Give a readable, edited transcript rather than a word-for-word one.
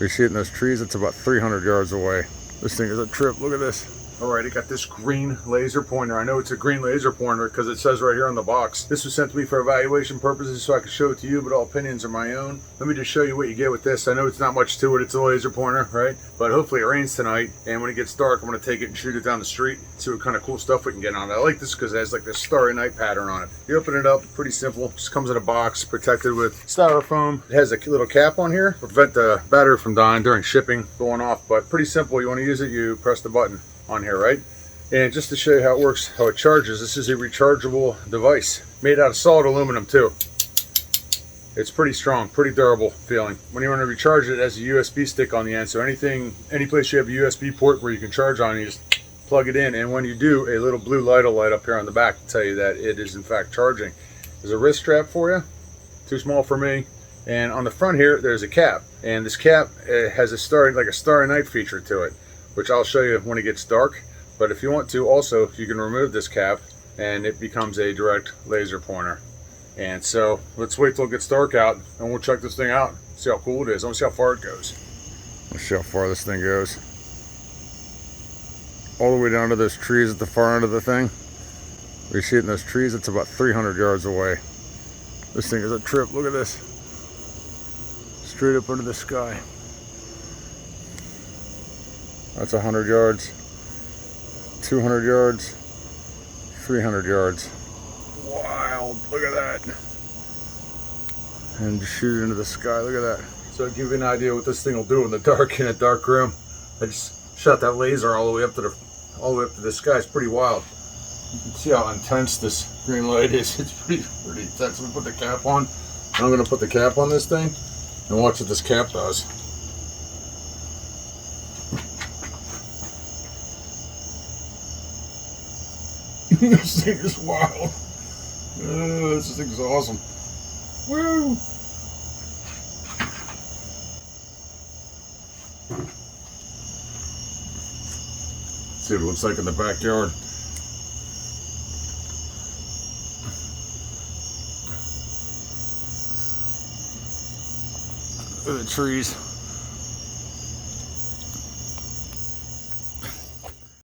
We see it in those trees. It's about 300 yards away. This thing is a trip. Look at this. All right, it got this green laser pointer. I know it's a green laser pointer because it says right here on the box. This was sent to me for evaluation purposes so I could show it to you, but all opinions are my own. Let me just show you what you get with this. I know it's not much to it. It's a laser pointer, right? But hopefully it rains tonight, and when it gets dark, I'm going to take it and shoot it down the street, see what kind of cool stuff we can get on it. I like this because it has like this Starry Night pattern on it. You open it up, pretty simple. Just comes in a box, protected with styrofoam. It has a little cap on here to prevent the battery from dying during shipping, going off. But pretty simple. You want to use it, you press the button on here, right? And just to show you how it works, how it charges, this is a rechargeable device made out of solid aluminum too. It's pretty strong, pretty durable feeling. When you want to recharge it, it has a USB stick on the end, so any place you have a USB port where you can charge on, you just plug it in, and when you do, a little blue light will light up here on the back to tell you that it is in fact charging. There's a wrist strap for you, too small for me, and on the front here there's a cap, and this cap has a Starry Night feature to it, which I'll show you when it gets dark. But if you want to, also, you can remove this cap and it becomes a direct laser pointer. And so let's wait till it gets dark out and we'll check this thing out, see how cool it is. I want to see how far it goes. Let's see how far this thing goes. All the way down to those trees at the far end of the thing. We see it in those trees. It's about 300 yards away. This thing is a trip. Look at this. Straight up into the sky. That's 100 yards. 200 yards, 300 yards. Wild, look at that. And just shoot it into the sky, look at that. So to give you an idea what this thing will do in the dark, in a dark room, I just shot that laser all the way up to the sky. It's pretty wild. You can see how intense this green light is. It's pretty intense. Let me put the cap on. I'm gonna put the cap on this thing and watch what this cap does. This thing is wild. This thing is awesome. Woo! See what it looks like in the backyard. Look at the trees.